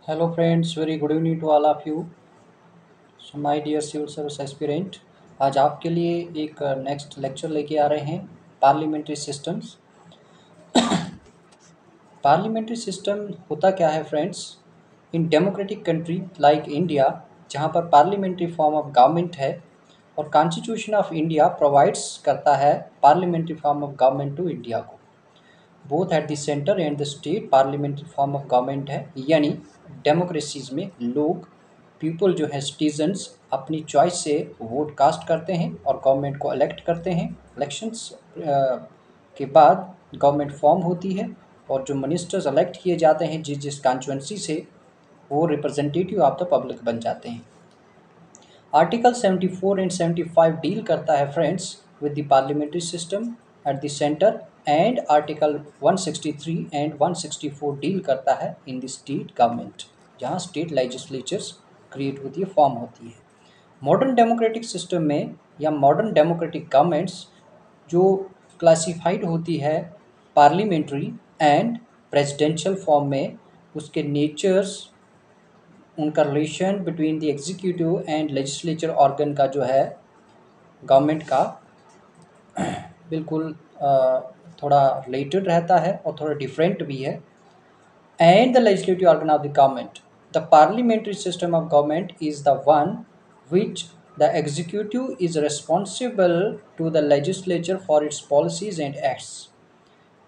Hello friends, very good evening to all of you. So my dear civil service aspirant, आज आपके लिए एक next lecture लेके आ रहे हैं पार्लियामेंट्री सिस्टम्स। पार्लियामेंट्री सिस्टम होता क्या है friends? In democratic country like India, जहाँ पर पार्लियामेंट्री फॉर्म ऑफ गवर्नमेंट है और कॉन्स्टिट्यूशन ऑफ इंडिया प्रोवाइड्स करता है parliamentary form of government to India को। Both at the centre and the state parliamentary form of government है, यानी democracies में लोग पीपल जो है सिटीजन्स अपनी चॉइस से वोट कास्ट करते हैं और गवर्नमेंट को इलेक्ट करते हैं। इलेक्शंस के बाद गवर्नमेंट फॉर्म होती है और जो मिनिस्टर्स इलेक्ट किए जाते हैं जिस जिस कॉन्स्टिट्यूंसी से, वो रिप्रेजेंटेटिव ऑफ द पब्लिक बन जाते हैं। आर्टिकल 74 एंड 75 डील करता है friends with the parliamentary system eight the centre, and article 163 and 164 deal करता है इन द स्टेट गवर्नमेंट, जहाँ स्टेट लेजिस्लेचर्स क्रिएट होती है, फॉर्म होती है। मॉडर्न डेमोक्रेटिक सिस्टम में या मॉडर्न डेमोक्रेटिक गवर्नमेंट्स जो क्लासिफाइड होती है पार्लियामेंट्री एंड प्रेसिडेंशियल फॉर्म में, उसके नेचर्स, उनका relation between the executive and legislature organ का जो है गवर्नमेंट का, बिल्कुल थोड़ा रिलेटेड रहता है और थोड़ा डिफरेंट भी है। And the legislative organ of the government, the parliamentary system of government is the one which the executive is responsible to the legislature for its policies and acts.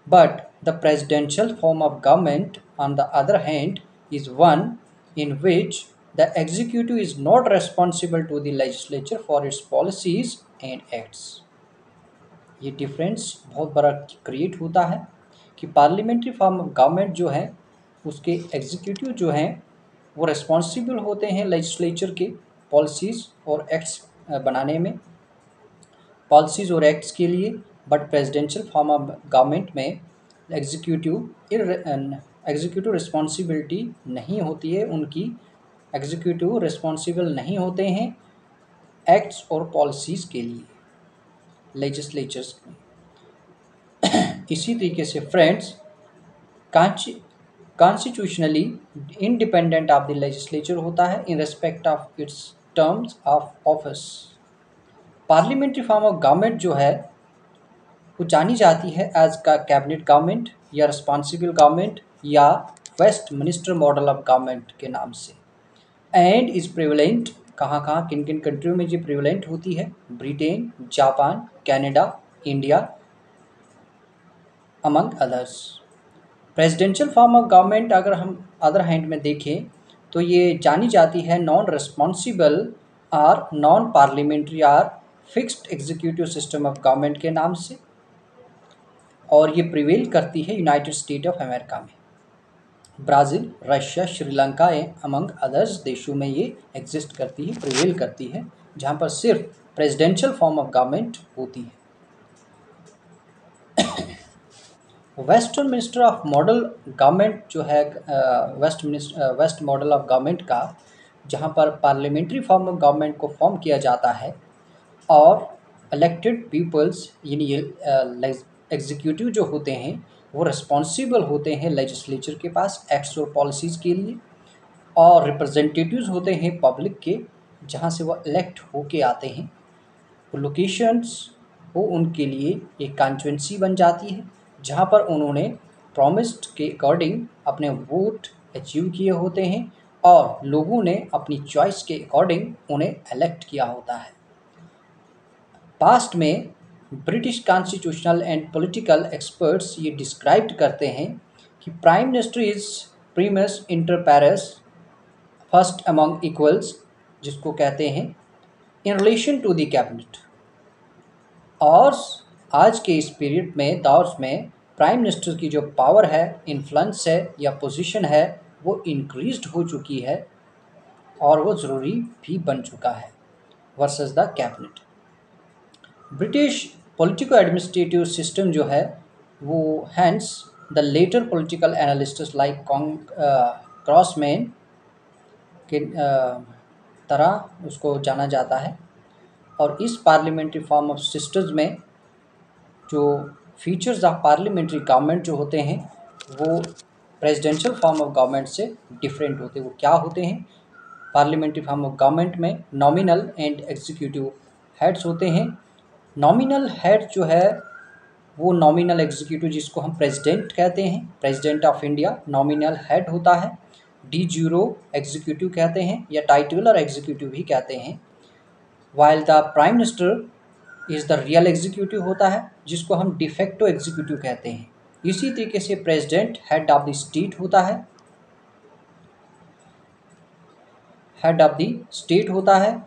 But the presidential form of government, on the other hand, is one in which the executive is not responsible to the legislature for its policies and acts. ये difference बहुत बड़ा create होता है कि parliamentary form of government जो है उसके executive जो हैं वो रिस्पॉन्सिबल होते हैं लेजिस्लेचर के पॉलिसीज़ और एक्ट्स बनाने में, पॉलिसीज़ और एक्ट्स के लिए। But presidential form of government में एग्जीक्यूटिव रिस्पॉन्सिबिलिटी नहीं होती है, उनकी एग्जीक्यूटिव रिस्पॉन्सिबल नहीं होते हैं एक्ट्स और पॉलिसीज़ के लिए लेजिस्लेचर्स में। इसी तरीके से friends, constitutionally independent of the legislature होता है in respect of its terms of office. Parliamentary form of government जो है वो जानी जाती है एज का कैबिनेट गवर्नमेंट या रिस्पॉन्सिबल गवर्नमेंट या Westminster model of government के नाम से, एंड इज प्रिवेलेंट कहाँ किन किन कंट्रियों में ये प्रिवेलेंट होती है? Britain, Japan, Canada, India, among others. Presidential form of government अगर हम अदर हैंड में देखें तो ये जानी जाती है नॉन रिस्पॉन्सिबल और नॉन पार्लियामेंट्री और fixed executive system of government के नाम से, और ये प्रिवेल करती है यूनाइटेड स्टेट ऑफ अमेरिका में। Brazil, Russia, Sri Lanka among others देशों में ये एग्जिस्ट करती है, प्रिवेल करती है, जहाँ पर सिर्फ प्रेसिडेंशियल फॉर्म ऑफ गवर्नमेंट होती है। Western minister of model government जो है वेस्ट मॉडल ऑफ गवर्नमेंट का, जहाँ पर पार्लियामेंट्री फॉर्म ऑफ गवर्नमेंट को फॉर्म किया जाता है और इलेक्टेड पीपल्स यानी एग्जीक्यूटिव जो होते हैं वो रिस्पॉन्सिबल होते हैं लेजिस्लेचर के पास एक्ट्स और पॉलिसीज़ के लिए, और रिप्रेजेंटेटिव्स होते हैं पब्लिक के, जहाँ से वो इलेक्ट होके आते हैं। लोकेशंस वो उनके लिए एक कॉन्स्टिट्यूंसी बन जाती है जहाँ पर उन्होंने प्रॉमिस्ड के अकॉर्डिंग अपने वोट अचीव किए होते हैं और लोगों ने अपनी चॉइस के अकॉर्डिंग उन्हें इलेक्ट किया होता है। पास्ट में British constitutional and political experts ये डिस्क्राइब करते हैं कि prime minister is primus inter pares, first among equals, जिसको कहते हैं in relation to the cabinet. और आज के इस पीरियड में दौर में प्राइम मिनिस्टर की जो पावर है, इन्फ्लुएंस है या पोजीशन है, वो इंक्रीज्ड हो चुकी है और वो ज़रूरी भी बन चुका है versus the cabinet. British politico administrative system जो है वो hence the latter political analysts like Crossman के तरह उसको जाना जाता है। और इस पार्लियामेंट्री फॉर्म ऑफ सिस्टम्स में जो फीचर्स ऑफ पार्लियामेंट्री गवर्नमेंट जो होते हैं वो प्रेसिडेंशियल फॉर्म ऑफ गवर्नमेंट से डिफरेंट होते हैं। वो क्या होते हैं? पार्लियामेंट्री फॉर्म ऑफ गवर्नमेंट में नॉमिनल एंड एग्जीक्यूटिव हेड्स होते हैं। नॉमिनल हेड जो है वो नॉमिनल एग्जीक्यूटिव जिसको हम प्रेसिडेंट कहते हैं, president of India nominal head होता है। डी जीरो एग्जीक्यूटिव कहते हैं या टाइटुलर एग्जीक्यूटिव भी कहते हैं। While the prime minister is the real executive होता है जिसको हम डिफेक्टो एग्जीक्यूटिव कहते हैं। इसी तरीके से president head of the state होता है, हेड ऑफ द स्टेट होता है,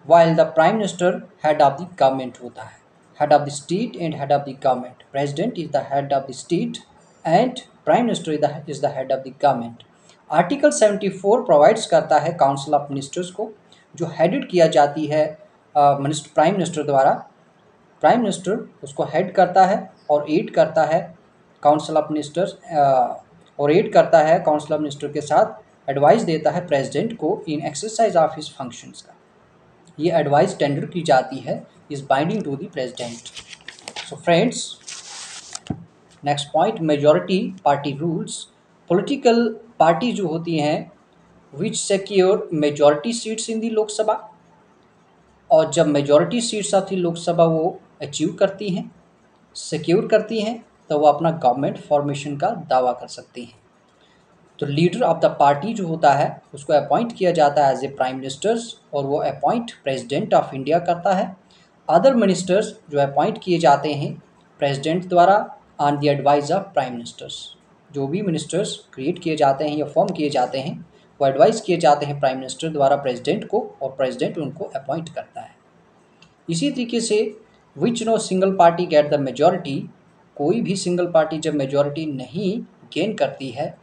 while the prime minister head of the government होता है। head of the state and head of the government, president is the head of the state and prime minister is the head of the government। Article 74 provides करता है council of ministers को, जो headed किया जाती है prime minister द्वारा। Prime minister उसको head करता है और एड करता है काउंसिल ऑफ मिनिस्टर्स, और एड करता है काउंसिल ऑफ मिनिस्टर के साथ एडवाइस देता है प्रेसिडेंट को in exercise of his functions का। ये एडवाइस टेंडर की जाती है is binding to the president. So friends, next point, majority party rules. Political party जो होती हैं which secure majority seats in the Lok Sabha, और जब मेजॉरिटी सीट्स आती लोकसभा वो अचीव करती हैं, सिक्योर करती हैं, तो वो अपना गवर्नमेंट फॉर्मेशन का दावा कर सकती हैं। तो लीडर ऑफ द पार्टी जो होता है उसको अपॉइंट किया जाता है एज ए प्राइम मिनिस्टर्स, और वो अपॉइंट प्रेसिडेंट ऑफ इंडिया करता है। अदर मिनिस्टर्स जो अपॉइंट किए जाते हैं प्रेसिडेंट द्वारा on the advice of prime ministers. जो भी मिनिस्टर्स क्रिएट किए जाते हैं या फॉर्म किए जाते हैं वो एडवाइस किए जाते हैं प्राइम मिनिस्टर द्वारा प्रेसिडेंट को, और प्रेसिडेंट उनको अपॉइंट करता है। इसी तरीके से which no single party get the majority, कोई भी सिंगल पार्टी जब मेजॉरिटी नहीं गेन करती है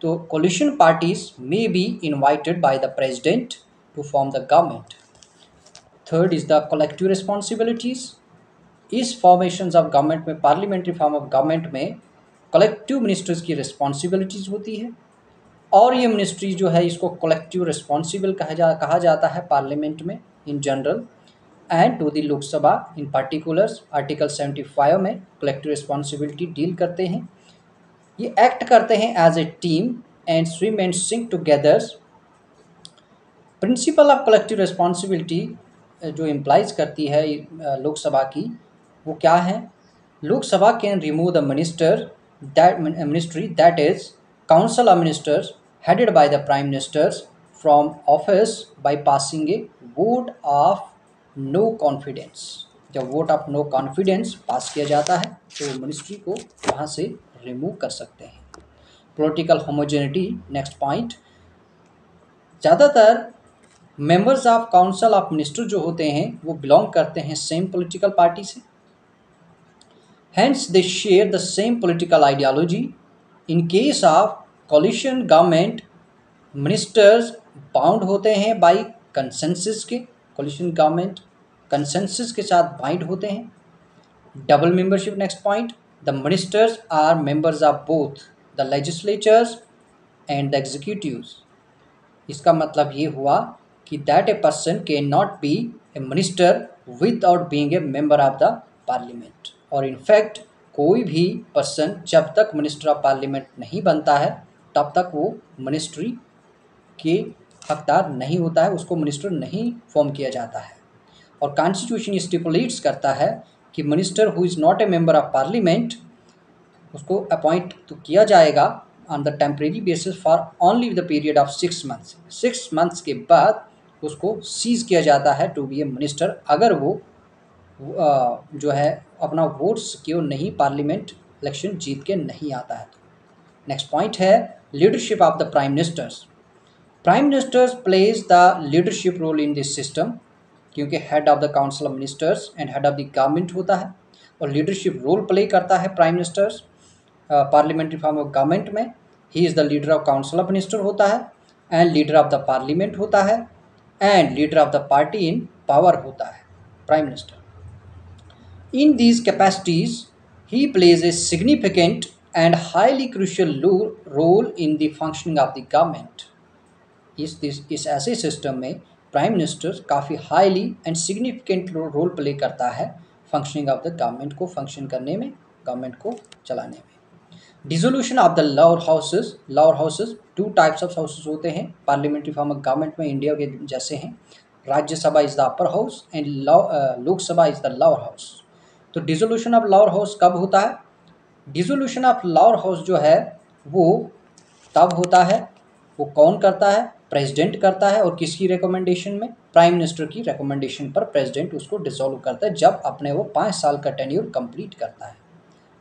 तो coalition parties may be invited by the president to form the government। Third is the collective responsibilities। इस formations of government में, parliamentary form of government में collective ministers की responsibilities होती है, और ये मिनिस्ट्री जो है इसको collective responsible कहा जाता है पार्लियामेंट में in general and to the Lok Sabha in particulars। Article 75 में collective responsibility डील करते हैं। ये एक्ट करते हैं as a team and swim and sink together. Principle of collective responsibility जो इम्प्लाइज करती है लोकसभा की, वो क्या है? Lok Sabha can remove the ministry that is council of ministers headed by the prime ministers from office by passing a vote of no confidence. जब vote of no confidence pass किया जाता है तो मिनिस्ट्री को वहाँ से रिमूव कर सकते हैं। Political homogeneity, next point. ज़्यादातर members of council of minister जो होते हैं वो बिलोंग करते हैं सेम पॉलिटिकल पार्टी से, hence they share the same political ideology. In case of coalition government, ministers bound होते हैं बाय कंसेंसस के, कोलिशन गवर्नमेंट कंसेंसस के साथ बाइंड होते हैं। Double membership, next point. The ministers are members of both the legislatures and the executives। इसका मतलब ये हुआ कि that a person cannot be a minister without being a member of the parliament। और in fact कोई भी person जब तक मिनिस्टर ऑफ पार्लियामेंट नहीं बनता है तब तक वो मिनिस्ट्री के हकदार नहीं होता है, उसको मिनिस्टर नहीं फॉर्म किया जाता है। और कॉन्स्टिट्यूशन स्टिपुलेट्स करता है कि minister who is not a member of parliament उसको अपॉइंट तो किया जाएगा on the temporary basis for only the period of 6 months. 6 months के बाद उसको सीज किया जाता है टू बी ए मिनिस्टर, अगर वो जो है अपना वोट सिक्योर नहीं, पार्लियामेंट इलेक्शन जीत के नहीं आता है तो। नेक्स्ट पॉइंट है leadership of the prime ministers. Prime ministers plays the leadership role in this system, क्योंकि head of the council of ministers and head of the government होता है, और लीडरशिप रोल प्ले करता है prime ministers parliamentary form of government में। He is the leader of council of minister होता है, and leader of the parliament होता है, and leader of the party in power होता है prime minister. In these capacities he plays a significant and highly crucial role in the functioning of the government. इस ऐसे system में prime minister काफ़ी highly and significant role play करता है functioning of the government को, function करने में, government को चलाने में। Dissolution of the lower houses, two types of houses होते हैं पार्लियामेंट्री फॉर्म ऑफ गवर्नमेंट में इंडिया के जैसे हैं। Rajya Sabha is the upper house and Lok Sabha is the lower house. तो डिसोल्यूशन ऑफ लोअर हाउस कब होता है? डिसोल्यूशन ऑफ लोअर हाउस जो है वो तब होता है, वो कौन करता है? प्रेसिडेंट करता है। और किसकी रिकमेंडेशन में? प्राइम मिनिस्टर की रिकमेंडेशन पर प्रेसिडेंट उसको डिसॉल्व करता है जब अपने वो 5 साल का टेन्योर कंप्लीट करता है।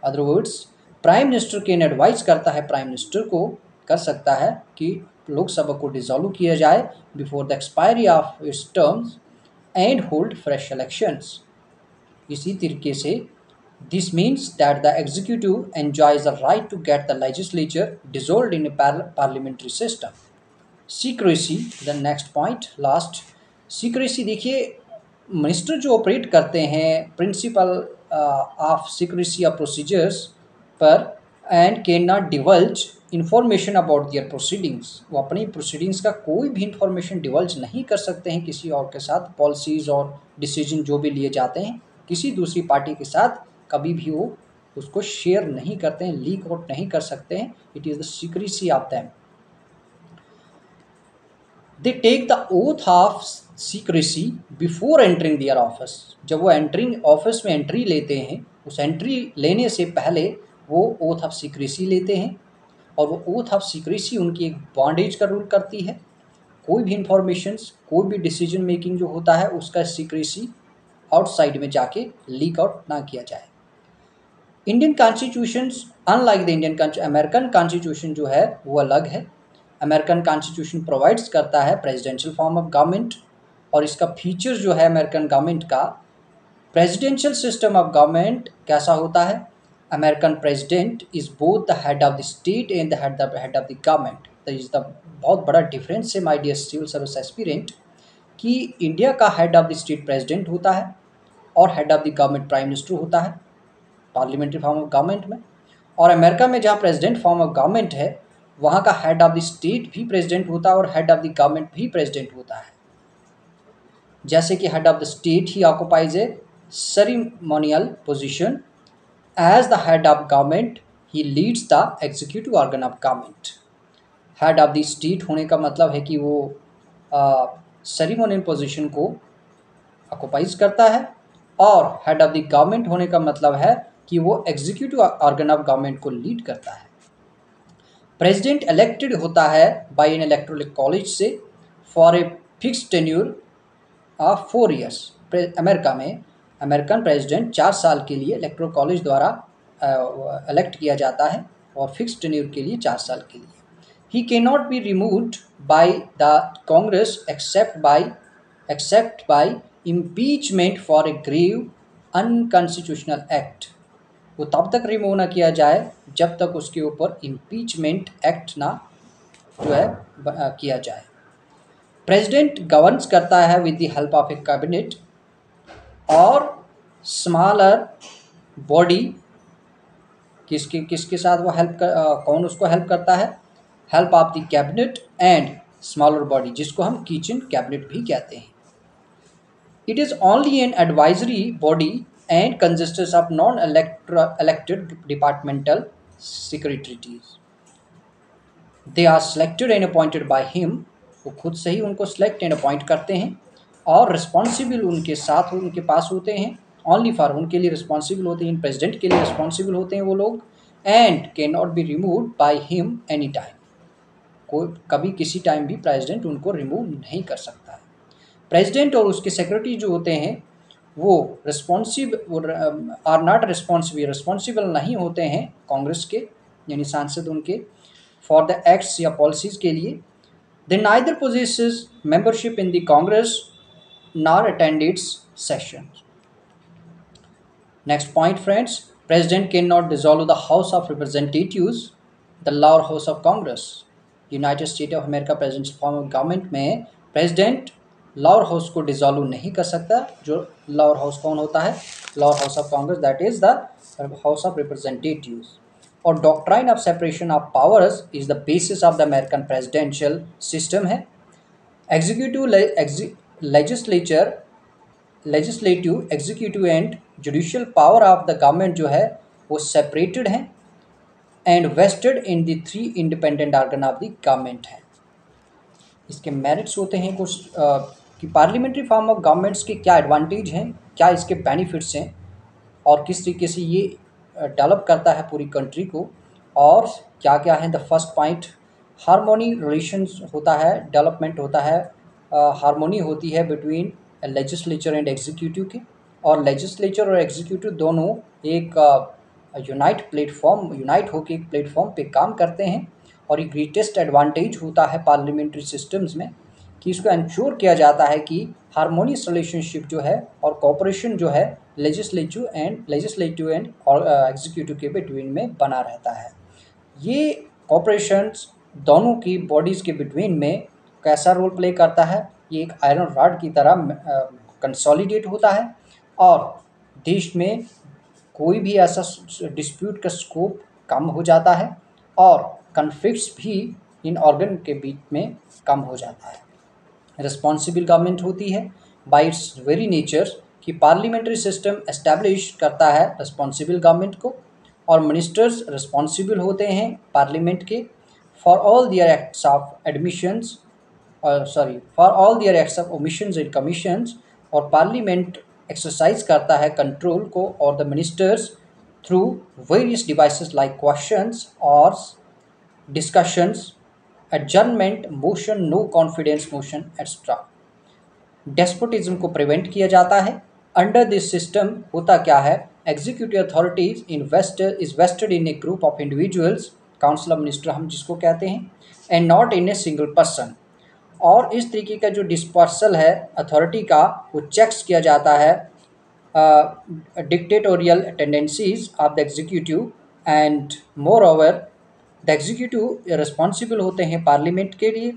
अदर वर्ड्स, प्राइम मिनिस्टर के एडवाइस करता है, प्राइम मिनिस्टर को कर सकता है कि लोकसभा को डिसॉल्व किया जाए before the expiry of its terms and hold fresh elections. इसी तरीके से this means that the executive enjoys the right to get the legislature dissolved in a parliamentary system. Secrecy, the next point, last. Secrecy देखिए, minister जो operate करते हैं principle of secrecy of procedures पर and can not divulge information about their proceedings. वो अपनी proceedings का कोई भी इंफॉर्मेशन डिवल्ज नहीं कर सकते हैं किसी और के साथ। पॉलिसीज़ और डिसीजन जो भी लिए जाते हैं किसी दूसरी पार्टी के साथ कभी भी वो उसको शेयर नहीं करते हैं, लीक आउट नहीं कर सकते हैं। It is the secrecy of them. They take the oath of secrecy before entering their office. जब वो एंटरिंग ऑफिस में एंट्री लेते हैं, उस एंट्री लेने से पहले वो ओथ ऑफ सीक्रेसी लेते हैं और वो ओथ ऑफ सीक्रेसी उनकी एक बॉन्डेज का रूल करती है। कोई भी इंफॉर्मेशंस, कोई भी डिसीजन मेकिंग जो होता है उसका सीक्रेसी आउटसाइड में जाके लीक आउट ना किया जाए। Indian constitutions unlike the American constitution जो है वो अलग है। अमेरिकन कॉन्स्टिट्यूशन प्रोवाइड्स करता है प्रेसिडेंशियल फॉर्म ऑफ गवर्नमेंट और इसका फीचर जो है अमेरिकन गवर्नमेंट का, प्रेसिडेंशियल सिस्टम ऑफ गवर्नमेंट कैसा होता है? American president is both the head of the state and the head of the government. तो इज द बहुत बड़ा डिफरेंस है my dear civil service aspirant कि इंडिया का head of the state president होता है और head of the government prime minister होता है पार्लियामेंट्री फॉर्म ऑफ गवर्नमेंट में। और अमेरिका में जहाँ प्रेसिडेंट फॉर्म ऑफ गवर्नमेंट है वहाँ का हेड ऑफ द स्टेट भी प्रेसिडेंट होता है और हेड ऑफ द गवर्नमेंट भी प्रेसिडेंट होता है। जैसे कि head of the state he occupies a ceremonial position, as the head of government he leads the executive organ of government. Head of the state होने का मतलब है कि वो सेरेमोनियल पोजीशन को ऑक्युपाइज करता है और हेड ऑफ द गवर्नमेंट होने का मतलब है कि वो एग्जीक्यूटिव ऑर्गन ऑफ गवर्नमेंट को लीड करता है। प्रेसिडेंट इलेक्टेड होता है बाय एन इलेक्टोरल कॉलेज से for a fixed tenure of 4 years। America में अमेरिकन प्रेसिडेंट 4 साल के लिए इलेक्टोरल कॉलेज द्वारा इलेक्ट किया जाता है और फिक्स्ड टेन्यूर के लिए 4 साल के लिए। He can not be removed by the Congress except by impeachment for a grave unconstitutional act. वो तब तक रिमूव ना किया जाए जब तक उसके ऊपर इम्पीचमेंट एक्ट ना जो है किया जाए। प्रेसिडेंट गवर्न्स करता है with the help of A cabinet और स्मॉलर बॉडी। किसके साथ वो कौन उसको हेल्प करता है? Help of the cabinet and smaller body, जिसको हम किचन कैबिनेट भी कहते हैं। It is only an advisory body and consists of non-elected departmental secretaries. They are selected and appointed by him. वो खुद से ही उनको select and appoint करते हैं और responsible उनके साथ उनके पास होते हैं। Only for उनके लिए responsible होते हैं, president के लिए responsible होते हैं वो लोग, and cannot be removed by him any time. कोई कभी किसी टाइम भी प्रेसिडेंट उनको रिमूव नहीं कर सकता है। प्रेसिडेंट और उसके सेक्रेटरी जो होते हैं वो आर नॉट रिस्पॉन्सिबल नहीं होते हैं कांग्रेस के यानी सांसद उनके फॉर द एक्ट्स या पॉलिसीज़ के लिए। They neither possesses membership in the Congress nor attend its session. Next point friends, president can not dissolve the house of representatives, the lower house of Congress. United State of America president form of government में president lower house को dissolve नहीं कर सकता। जो lower house कौन होता है? Lower house of Congress, that is the house of representatives. और doctrine of separation of powers is the basis of the American presidential system है। Executive, legislative, executive and judicial power of the government जो है वो separated हैं। And vested in the 3 independent organ of the government है। इसके merits होते हैं कुछ कि पार्लियामेंट्री फॉर्म ऑफ गवर्नमेंट्स के क्या एडवांटेज हैं, क्या इसके बेनिफिट्स हैं और किस तरीके से ये डेवलप करता है पूरी कंट्री को, और क्या क्या है। The first point, harmony relations होता है, डेवलपमेंट होता है, हार्मोनी होती है बिटवीन लेजिस्लेचर एंड एग्जीक्यूटिव के, और लेजिस्लेचर और एग्जीक्यूटिव दोनों एक यूनाइट होकर एक प्लेटफॉर्म पे काम करते हैं। और ये ग्रेटेस्ट एडवांटेज होता है पार्लियामेंट्री सिस्टम्स में कि इसको इंश्योर किया जाता है कि हार्मोनियस रिलेशनशिप जो है और कोऑपरेशन जो है लेजिस्लेटिव एंड और एग्जीक्यूटिव के बिटवीन में बना रहता है। ये कोऑपरेशंस दोनों की बॉडीज़ के बिटवीन में कैसा रोल प्ले करता है, ये एक आयरन रॉड की तरह कंसोलिडेट होता है और देश में कोई भी ऐसा डिस्प्यूट का स्कोप कम हो जाता है और कन्फ्लिक्ट्स भी इन ऑर्गन के बीच में कम हो जाता है। रिस्पॉन्सिबल गवर्नमेंट होती है बाय इट्स वेरी नेचर कि पार्लियामेंट्री सिस्टम एस्टैब्लिश करता है रिस्पॉन्सिबल गवर्नमेंट को, और मिनिस्टर्स रिस्पॉन्सिबल होते हैं पार्लियामेंट के for all their acts of admissions for all their acts of omissions and commissions. और पार्लियामेंट एक्सरसाइज करता है कंट्रोल को और the ministers through various devices like questions और discussions, adjournment motion, no confidence motion extra. Despotism को prevent किया जाता है। अंडर दिस सिस्टम होता क्या है, executive authorities is vested in a group of individuals, council of minister हम जिसको कहते हैं, and not in a single person. और इस तरीके का जो डिस्पर्सल है अथॉरिटी का वो चेक्स किया जाता है dictatorial tendencies of the executive, and moreover the executive responsible होते हैं पार्लियामेंट के लिए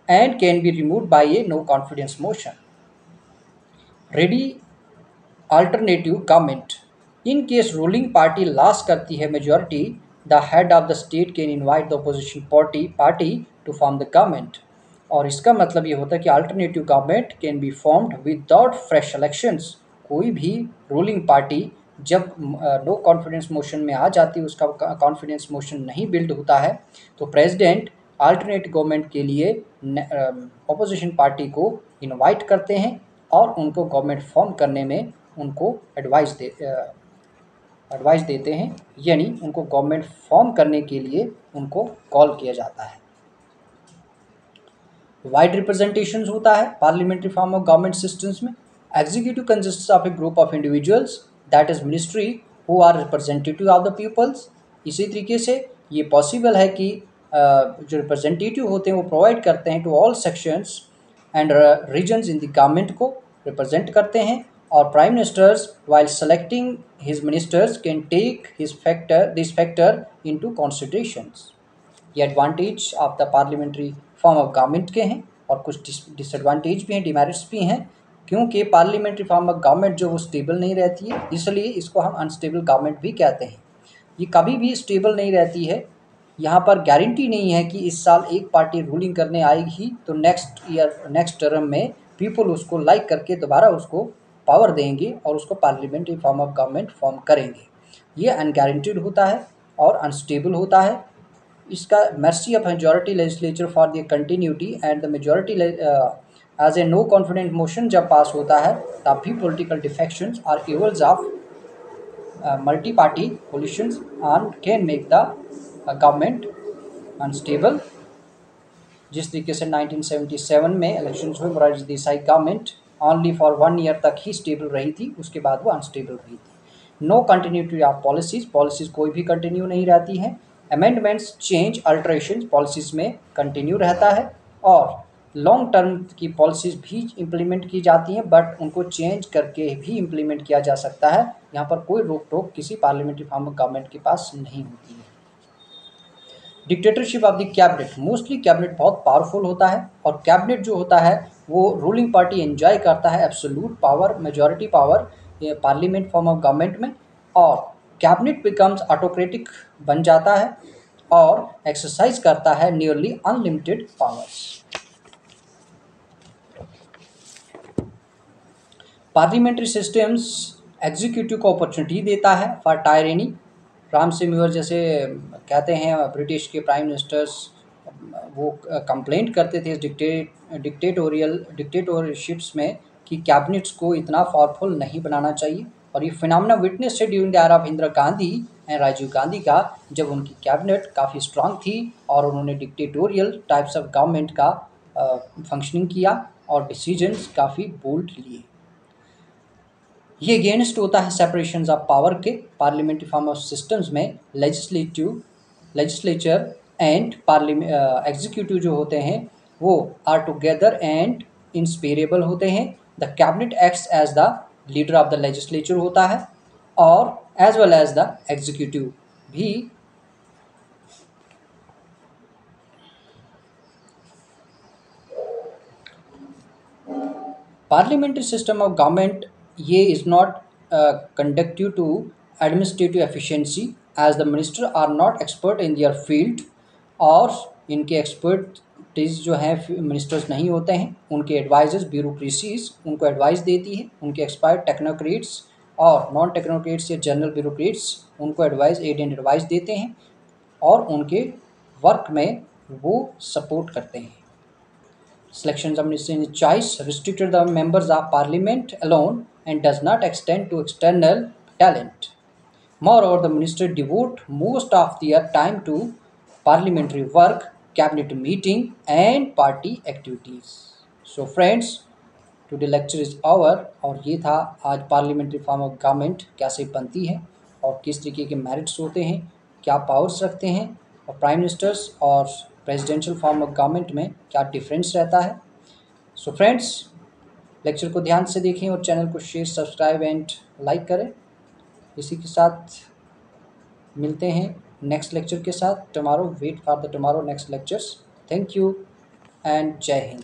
and can be removed by a no confidence motion. Ready alternative government, in case ruling party loss करती है majority, the head of the state can invite the opposition party to form the government. और इसका मतलब ये होता है कि alternative government can be formed without fresh elections. कोई भी रूलिंग पार्टी जब नो कॉन्फिडेंस मोशन में आ जाती है, उसका कॉन्फिडेंस मोशन नहीं बिल्ड होता है, तो प्रेसिडेंट अल्टरनेट गवर्नमेंट के लिए अपोजिशन पार्टी को इनवाइट करते हैं और उनको गवर्नमेंट फॉर्म करने में उनको एडवाइस देते हैं, यानी उनको गवर्नमेंट फॉर्म करने के लिए उनको कॉल किया जाता है। वाइड रिप्रेजेंटेशन होता है parliamentary form of government systems में। Executive consists of a group of individuals that is ministry who are representative of the peoples. इसी तरीके से ये पॉसिबल है कि जो रिप्रेजेंटेटिव होते हैं वो प्रोवाइड करते हैं to all sections and regions in the government को रिप्रेजेंट करते हैं। और prime ministers while selecting his ministers can take this factor into considerations. ये advantage of the parliamentary form of government के हैं और कुछ डिसएडवांटेज भी हैं, डिमेरिट्स भी हैं, क्योंकि पार्लियामेंट्री फॉर्म ऑफ गवर्नमेंट जो वो स्टेबल नहीं रहती है, इसलिए इसको हम अनस्टेबल गवर्नमेंट भी कहते हैं। ये कभी भी स्टेबल नहीं रहती है। यहाँ पर गारंटी नहीं है कि इस साल एक पार्टी रूलिंग करने आएगी तो नेक्स्ट टर्म में पीपल उसको लाइक करके दोबारा उसको पावर देंगे और उसको parliamentary form of government form करेंगे। ये अनगारंटीड होता है और अनस्टेबल होता है। इसका mercy of majority legislature for the continuity and the majority as a no confidence motion जब पास होता है तब भी political defections or evils of multi party coalitions and can make the government unstable। जिस तरीके से 1977 में इलेक्शंस हुए, Morarji Desai government only for 1 year तक ही स्टेबल रही थी, उसके बाद वो अनस्टेबल रही थी। नो कंटिन्यूटी ऑफ पॉलिसीज कोई भी कंटिन्यू नहीं रहती हैं। अमेंडमेंट्स, चेंज, अल्ट्रेशन पॉलिसीज में कंटिन्यू रहता है और लॉन्ग टर्म की पॉलिसीज भी इम्प्लीमेंट की जाती हैं, बट उनको चेंज करके भी इम्प्लीमेंट किया जा सकता है। यहाँ पर कोई रोक टोक किसी पार्लियामेंट्री फॉर्म ऑफ गवर्नमेंट के पास नहीं होती है। Dictatorship of the cabinet, mostly cabinet बहुत पावरफुल होता है और कैबिनेट जो होता है वो रूलिंग पार्टी एंजॉय करता है absolute power, majority power parliament form of government में, और कैबिनेट बिकम्स ऑटोक्रेटिक बन जाता है और एक्सरसाइज करता है nearly unlimited powers. Parliamentary systems executive को अपॉर्चुनिटी देता है फॉर टायरेनी राम सिंह व्यूअर जैसे कहते हैं ब्रिटिश के प्राइम मिनिस्टर्स, वो कंप्लेंट करते थे डिक्टेटोरशिप्स में कि कैबिनेट्स को इतना पावरफुल नहीं बनाना चाहिए। और ये फिनोमेना विटनेस है during the era of Indira Gandhi and Rajiv Gandhi का, जब उनकी कैबिनेट काफ़ी स्ट्रांग थी और उन्होंने डिक्टेटोरियल टाइप्स ऑफ गवर्नमेंट का फंक्शनिंग किया और डिसीजंस काफ़ी बोल्ड लिए। ये अगेंस्ट होता है सेपरेशन ऑफ पावर के। पार्लियामेंट्री फॉर्म ऑफ सिस्टम्स में लेजिस्लेचर एंड एग्जीक्यूटिव जो होते हैं वो आर टुगेदर एंड इंस्पेरेबल होते हैं। The cabinet acts as the leader of the legislature होता है और as well as the executive भी। Parliamentary system of government ये is not conducive to administrative efficiency as the minister are not expert in their field, और इनके expertise जो हैं ministers नहीं होते हैं। उनके एडवाइजर्स ब्यूरोक्रेसीज उनको एडवाइस देती है। उनके एक्सपर्ट टेक्नोक्रेट्स और नॉन टेक्नोक्रेट्स या जनरल ब्यूरोक्रेट्स उनको एडवाइस एड एंड एडवाइस देते हैं और उनके वर्क में वो सपोर्ट करते हैं। Selection of ministerial choice restricted the members of parliament alone and does not extend to external talent. Moreover, the minister devote most of their time to parliamentary work, cabinet meeting and party activities. So friends, today lecture is over और ये था आज parliamentary form of government कैसे बनती है और किस तरीके के मेरिट्स होते हैं, क्या पावर्स रखते हैं और प्राइम मिनिस्टर्स और प्रेसिडेंशियल फॉर्म ऑफ गवर्नमेंट में क्या डिफरेंस रहता है। सो फ्रेंड्स, लेक्चर को ध्यान से देखें और चैनल को शेयर, सब्सक्राइब एंड लाइक करें। इसी के साथ मिलते हैं नेक्स्ट लेक्चर के साथ tomorrow. Wait for the tomorrow next lectures. Thank you and Jai Hind.